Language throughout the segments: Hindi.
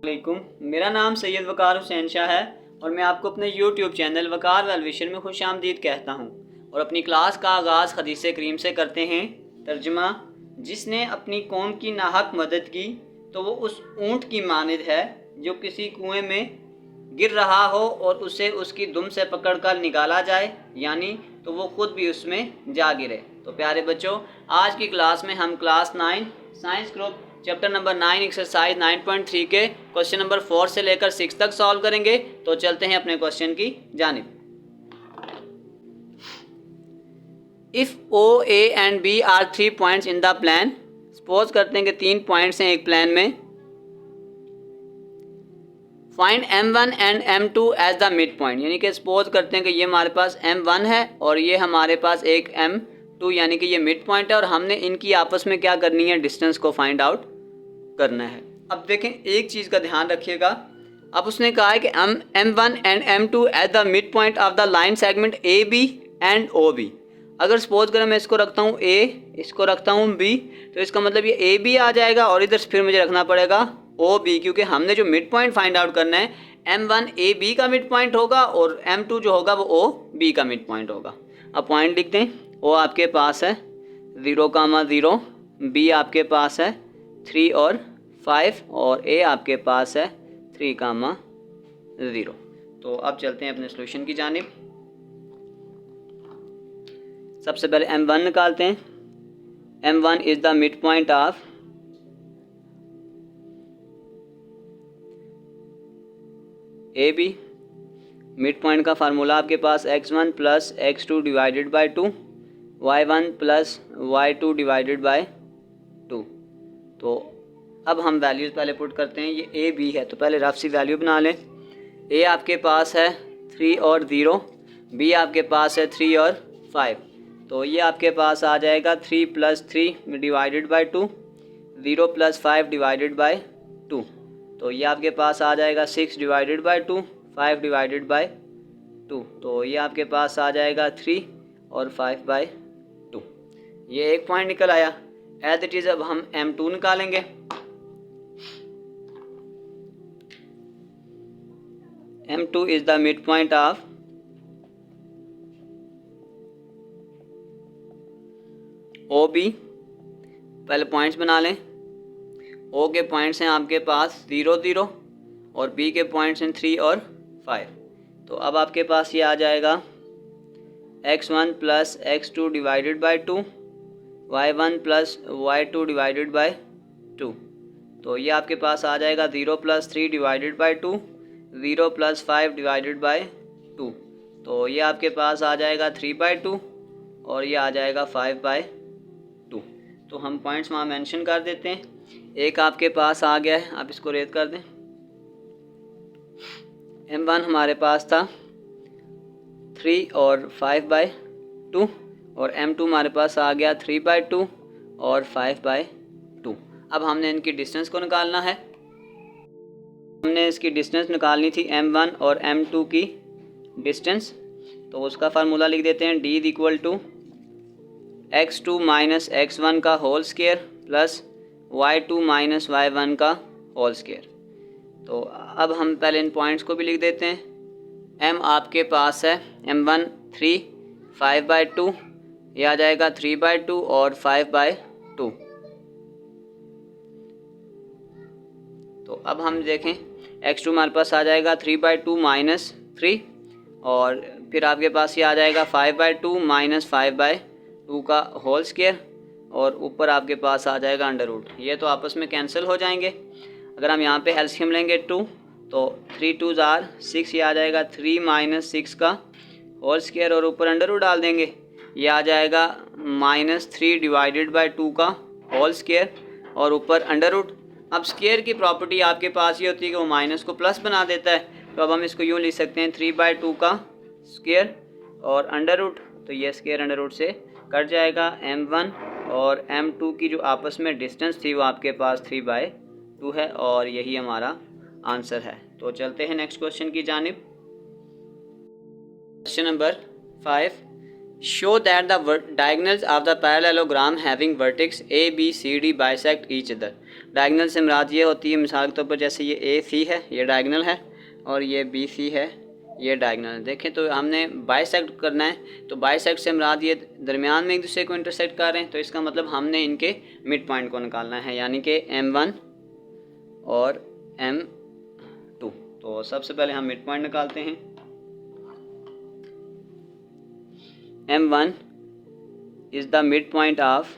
वालेकुम, मेरा नाम सैयद वकार हुसैन शाह है और मैं आपको अपने YouTube चैनल वकार वेलविशन में खुशामदीद कहता हूँ। और अपनी क्लास का आगाज़ हदीस करीम से करते हैं। तर्जुमा, जिसने अपनी कौम की नाहक मदद की तो वो उस ऊँट की मानिद है जो किसी कुएं में गिर रहा हो और उसे उसकी दुम से पकड़कर निकाला जाए, यानी तो वो खुद भी उसमें जा गिरे। तो प्यारे बच्चों, आज की क्लास में हम class 9 science group chapter number 9 exercise 9.3 के क्वेश्चन नंबर 4 से लेकर 6 तक सॉल्व करेंगे। तो चलते हैं अपने क्वेश्चन की जानिब। If O A and B are 3 points in the plane, suppose करते हैं कि 3 पॉइंट्स हैं एक प्लान में। Find M1 and M2 as the mid point, यानी कि सपोज करते हैं कि ये हमारे पास M1 है और ये हमारे पास एक M2 यानी कि ये मिड पॉइंट है और हमने इनकी आपस में क्या करनी है, डिस्टेंस को फाइंड आउट करना है। अब देखें, एक चीज़ का ध्यान रखिएगा। अब उसने कहा है कि M1 and M2 at the mid point of the line segment AB and OB। अगर सपोज करें मैं इसको रखता हूँ A, इसको रखता हूँ B, तो इसका मतलब ये AB आ जाएगा और इधर फिर मुझे रखना पड़ेगा OB, क्योंकि हमने जो मिड पॉइंट फाइंड आउट करना है M1 AB का मिड पॉइंट होगा और M2 जो होगा वो OB का मिड पॉइंट होगा। अब पॉइंट लिखते हैं। O आपके पास है 0,0, B आपके पास है 3 और 5 और A आपके पास है 3,0। तो अब चलते हैं अपने सोल्यूशन की जानिब। सबसे पहले M1 निकालते हैं। M1 is the mid point of AB। Mid point का फार्मूला आपके पास x1 plus x2 divided by 2, y1 plus y2 divided by 2। तो अब हम वैल्यूज़ पहले पुट करते हैं। ये AB है तो पहले रफ सी वैल्यू बना लें। A आपके पास है 3 और 0, B आपके पास है 3 और 5। तो ये आपके पास आ जाएगा 3 plus 3 divided by 2, 0 plus 5 divided by 2। तो ये आपके पास आ जाएगा 6 डिवाइडेड बाई 2, 5 डिवाइडेड बाई 2। तो ये आपके पास आ जाएगा 3 और 5 बाई 2। ये एक पॉइंट निकल आया। एज इट इज़ अब हम M2 निकालेंगे। M2 is the mid point of OB। पहले पॉइंट्स बना लें। O के पॉइंट्स हैं आपके पास 0, 0 और B के पॉइंट्स हैं 3 और 5। तो अब आपके पास ये आ जाएगा x1 plus x2 divided by 2, y1 plus y2 divided by 2। तो ये आपके पास आ जाएगा 0 plus 3 divided by 2, 0 plus 5 divided by 2। तो ये आपके पास आ जाएगा 3 बाई 2 और ये आ जाएगा 5 बाई 2। तो हम पॉइंट्स वहाँ मेंशन कर देते हैं। एक आपके पास आ गया है, आप इसको रेड कर दें। M1 हमारे पास था 3 और 5 बाई 2 और M2 हमारे पास आ गया 3 बाई 2 और 5 बाई 2। अब हमने इनकी डिस्टेंस को निकालना है। हमने इसकी डिस्टेंस निकालनी थी M1 और M2 की डिस्टेंस। तो उसका फार्मूला लिख देते हैं। D equal to x2 minus x1 का whole square plus y2 minus y1 का होल स्क्वायर। तो अब हम पहले इन पॉइंट्स को भी लिख देते हैं। M आपके पास है M1 3, 5 बाई 2, यह आ जाएगा 3 बाई 2 और 5 बाई 2। तो अब हम देखें, x2 हमारे पास आ जाएगा 3 बाई 2 माइनस 3 और फिर आपके पास ये आ जाएगा 5 बाई 2 माइनस 5 बाई 2 का होल स्क्वायर और ऊपर आपके पास आ जाएगा अंडर रूट। ये तो आपस में कैंसिल हो जाएंगे। अगर हम यहाँ पे एलसीएम लेंगे 2 तो 3 2 जार 6, ये आ जाएगा 3 माइनस 6 का होल स्क्वायर और ऊपर अंडर रूट डाल देंगे। ये आ जाएगा माइनस 3 डिवाइडेड बाई 2 का होल स्क्वायर और ऊपर अंडर रूट। अब स्क्वायर की प्रॉपर्टी आपके पास ये होती है कि वो माइनस को प्लस बना देता है। तो अब हम इसको यूँ लिख सकते हैं 3 बाई 2 का स्क्वायर और अंडर रूट। तो ये स्क्वायर अंडर रूट से कट जाएगा। M1 और M2 की जो आपस में डिस्टेंस थी वो आपके पास 3 बाई 2 है और यही हमारा आंसर है। तो चलते हैं नेक्स्ट क्वेश्चन की जानिब। Question number 5। Show that the diagonals of the parallelogram having vertex A B C D bisect each other. Diagonal से मुराद ये होती है, मिसाल के तौर पर जैसे ये ए सी है, ये डायगनल है, और ये बी सी है, ये डायगनल। देखें तो हमने बाइसेक्ट करना है, तो बाइसेक्ट से मुराद ये दरमियान में एक दूसरे को इंटरसेक्ट कर रहे हैं, तो इसका मतलब हमने इनके मिड पॉइंट को निकालना है, यानी कि M1 और M2। तो सबसे पहले हम मिड पॉइंट निकालते हैं। M1 is the mid point of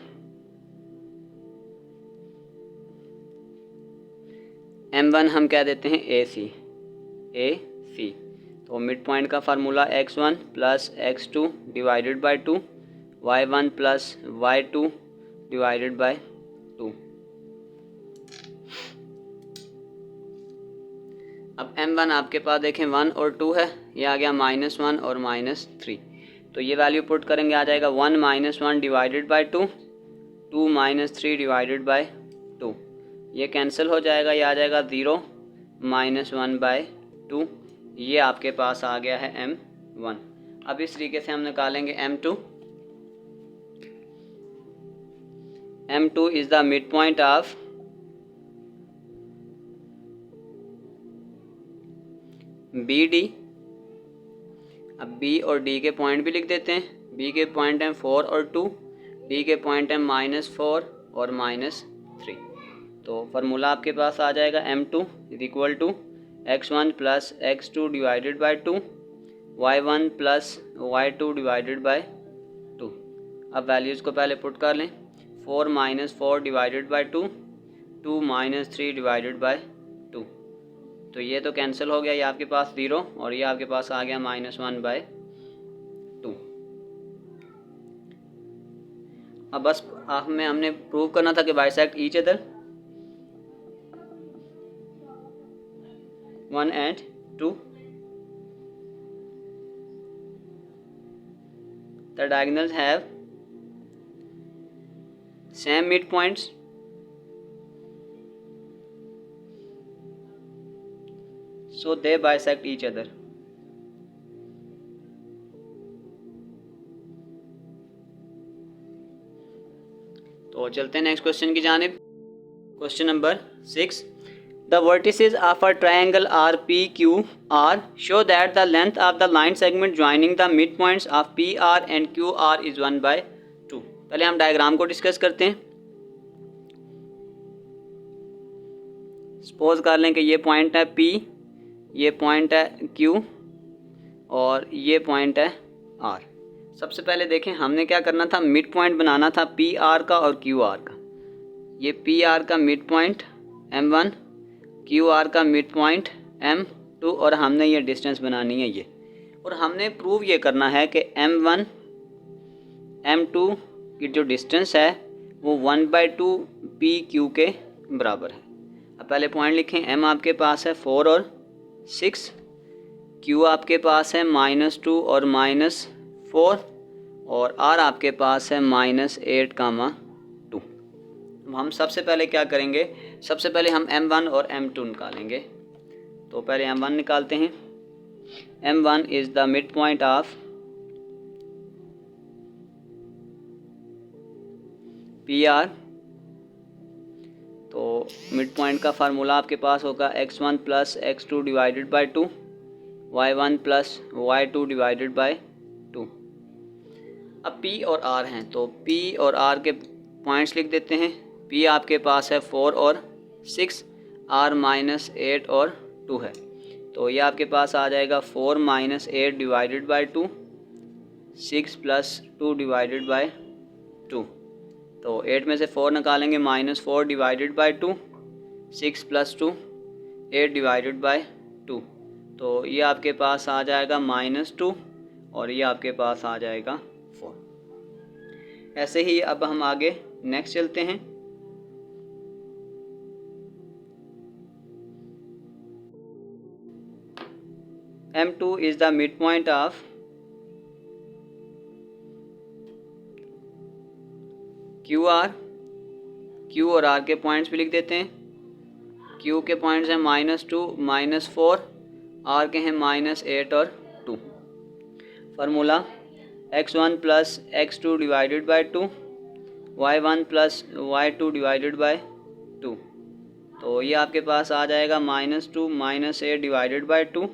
M1 हम कह देते हैं AC। तो मिड पॉइंट का formula x1 plus x2 divided by 2, y1 plus y2 divided by 2। अब M1 आपके पास देखें 1 और 2 है, ये आ गया -1 और -3, तो ये वैल्यू पुट करेंगे, आ जाएगा 1 - 1 डिवाइडेड बाई 2, 2 - 3 डिवाइडेड बाई 2, ये कैंसिल हो जाएगा, ये आ जाएगा 0 -1 बाई 2, ये आपके पास आ गया है M1। अब इस तरीके से हम निकालेंगे M2। M2 is the mid point of BD। अब B और D के पॉइंट भी लिख देते हैं। B के पॉइंट हैं 4 और 2, D के पॉइंट हैं -4 और -3। तो फार्मूला आपके पास आ जाएगा M2 is equal to x1 plus x2 divided by 2, y1 plus y2 divided by 2। अब वैल्यूज़ को पहले पुट कर लें। 4 - 4 डिवाइडेड बाई 2, 2 - 3 डिवाइडेड बाई 2, तो ये तो कैंसिल हो गया, ये आपके पास 0 और ये आपके पास आ गया -1 बाई 2। अब बस हमने प्रूव करना था कि bisect each other 1 and 2। The diagonals have same midpoints, so they bisect each other। तो चलते हैं नेक्स्ट क्वेश्चन की जानिब। Question number 6, the vertices of a triangle RPQR show that the length of the line segment joining the midpoints of PR and QR is 1/2। पहले हम डायग्राम को डिस्कस करते हैं। सपोज कर लें कि ये पॉइंट है P, ये पॉइंट है Q और ये पॉइंट है R। सबसे पहले देखें हमने क्या करना था, मिड पॉइंट बनाना था PR का और QR का। ये PR का मिड पॉइंट M1, QR का मिड पॉइंट M2 और हमने ये डिस्टेंस बनानी है ये, और हमने प्रूव ये करना है कि M1 M2 की जो डिस्टेंस है वो 1/2 PQ के बराबर है। अब पहले पॉइंट लिखें, M आपके पास है 4 और 6, Q आपके पास है -2 और -4 और R आपके पास है -8, 2। हम सबसे पहले क्या करेंगे, सबसे पहले हम M1 और M2 निकालेंगे। तो पहले M1 निकालते हैं। M1 is the mid point of PR। तो मिड पॉइंट का फार्मूला आपके पास होगा x1 plus x2 divided by 2, y1 plus y2 divided by 2। अब P और R हैं, तो P और R के पॉइंट्स लिख देते हैं। P आपके पास है 4 और 6, R -8 और 2 है, तो ये आपके पास आ जाएगा 4 - 8 divided by 2, 6 plus 2 divided by 2। तो 8 में से 4 निकालेंगे, -4 divided by 2, 6 plus 2 8 divided by 2, तो ये आपके पास आ जाएगा -2 और ये आपके पास आ जाएगा 4। ऐसे ही अब हम आगे नेक्स्ट चलते हैं। M2 is the midpoint of QR। Q और R के पॉइंट्स भी लिख देते हैं। Q के पॉइंट्स हैं -2, -4, R के हैं -8 और 2। Formula x1 plus x2 divided by 2, y1 plus y2 divided by 2। तो ये आपके पास आ जाएगा -2 minus 8 divided by 2,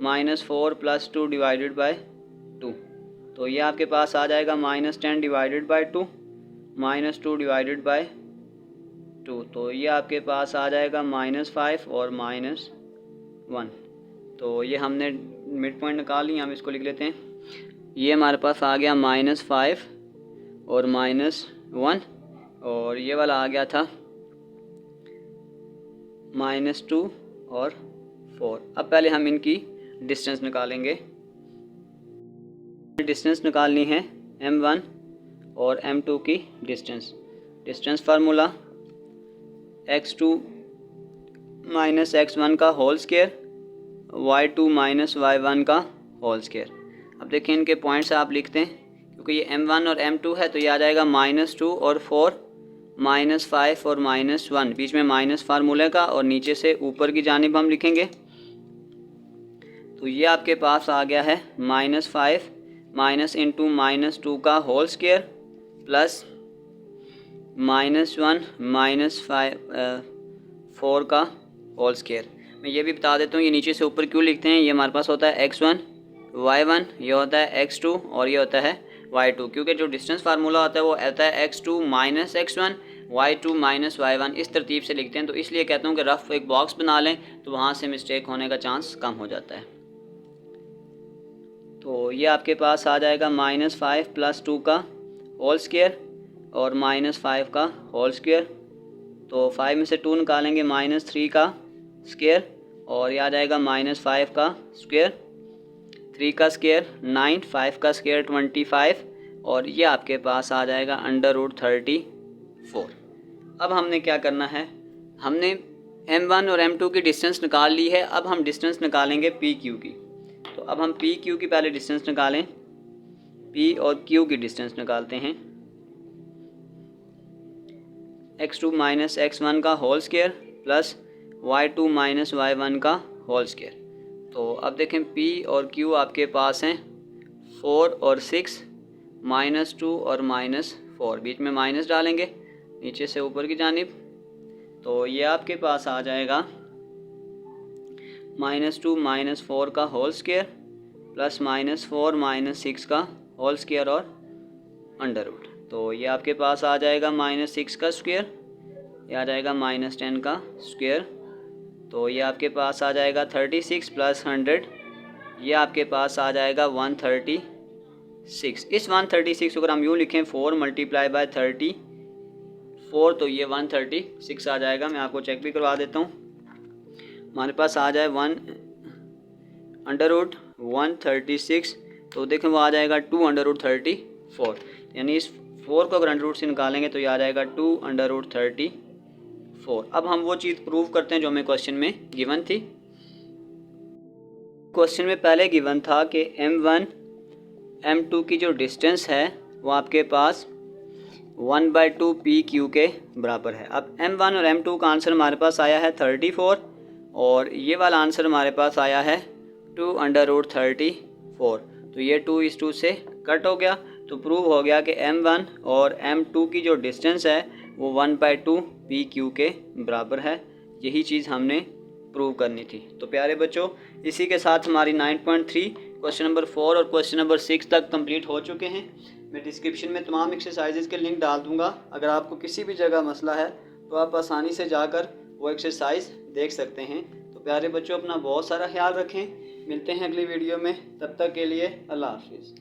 -4 plus 2 divided by 2। तो ये आपके पास आ जाएगा -10 डिवाइडेड बाय 2, -2 डिवाइडेड बाय 2। तो ये आपके पास आ जाएगा -5 और -1। तो ये हमने मिड पॉइंट निकाल लिया, हम इसको लिख लेते हैं। ये हमारे पास आ गया -5 और -1, और ये वाला आ गया था -2 और 4। अब पहले हम इनकी डिस्टेंस निकालेंगे। डिस्टेंस निकालनी है m1 और m2 की distance formula x2 minus x1 का whole square, y2 minus y1 का होल स्क्वायर। अब देखिए इनके पॉइंट्स आप लिखते हैं, क्योंकि ये m1 और m2 है तो ये आ जाएगा -2 और 4, -5 और -1, बीच में माइनस फार्मूले का, और नीचे से ऊपर की जानिब हम लिखेंगे। तो ये आपके पास आ गया है -5 माइनस इंटू -2 का होल स्क्वायर प्लस -1 -4 का होल स्क्वायर। मैं ये भी बता देता हूँ ये नीचे से ऊपर क्यों लिखते हैं। ये हमारे पास होता है x1 y1, ये होता है x2 और ये होता है y2, क्योंकि जो डिस्टेंस फार्मूला होता है वो आता है x2 minus x1 y2 minus y1, इस तरतीब से लिखते हैं। तो इसलिए कहता हूँ कि रफ एक बॉक्स बना लें तो वहाँ से मिस्टेक होने का चांस कम हो जाता है। तो ये आपके पास आ जाएगा -5 प्लस 2 का होल स्क्वायर और -5 का होल स्क्वायर। तो 5 में से 2 निकालेंगे -3 का स्क्वायर, और ये आ जाएगा -5 का स्क्वायर, 3 का स्क्वायर 9, 5 का स्क्वायर 25, और ये आपके पास आ जाएगा √34। अब हमने क्या करना है, हमने m1 और m2 की डिस्टेंस निकाल ली है। अब हम डिस्टेंस निकालेंगे PQ की। तो अब हम PQ की पहले डिस्टेंस निकालें। P और Q की डिस्टेंस निकालते हैं। x2 माइनस x1 का whole square plus y2 minus y1 का होल स्क्वायर। तो अब देखें P और Q आपके पास हैं 4 और 6, -2 और -4, बीच में माइनस डालेंगे नीचे से ऊपर की जानिब। तो ये आपके पास आ जाएगा -2 -4 का होल स्क्वायर प्लस -4 -6 का होल स्क्वायर और अंडर रूट। तो ये आपके पास आ जाएगा -6 का स्क्वायर, ये आ जाएगा -10 का स्क्वायर। तो ये आपके पास आ जाएगा 36 प्लस 100, ये आपके पास आ जाएगा 136। इस 136 अगर हम यूँ लिखें 4 मल्टीप्लाई बाय 34, तो ये 136 आ जाएगा। मैं आपको चेक भी करवा देता हूँ। हमारे पास आ जाए 1/136, तो देखें वो आ जाएगा 2/34, यानी इस 4 को अगर अंडर रूट से निकालेंगे तो ये आ जाएगा 2/34। अब हम वो चीज़ प्रूव करते हैं जो हमें क्वेश्चन में गिवन थी। क्वेश्चन में पहले गिवन था कि m1 m2 की जो डिस्टेंस है वो आपके पास 1/2 PQ के बराबर है। अब m1 और m2 का आंसर हमारे पास आया है 34, और ये वाला आंसर हमारे पास आया है 2/34। तो ये 2:2 से कट हो गया। तो प्रूव हो गया कि m1 और m2 की जो डिस्टेंस है वो 1/2 PQ के बराबर है। यही चीज़ हमने प्रूव करनी थी। तो प्यारे बच्चों, इसी के साथ हमारी 9.3 क्वेश्चन नंबर 4 और क्वेश्चन नंबर 6 तक कंप्लीट हो चुके हैं। मैं डिस्क्रिप्शन में तमाम एक्सरसाइजेज़ के लिंक डाल दूँगा। अगर आपको किसी भी जगह मसला है तो आप आसानी से जाकर वो एक्सरसाइज देख सकते हैं। तो प्यारे बच्चों, अपना बहुत सारा ख्याल रखें। मिलते हैं अगली वीडियो में, तब तक के लिए अल्लाह हाफिज़।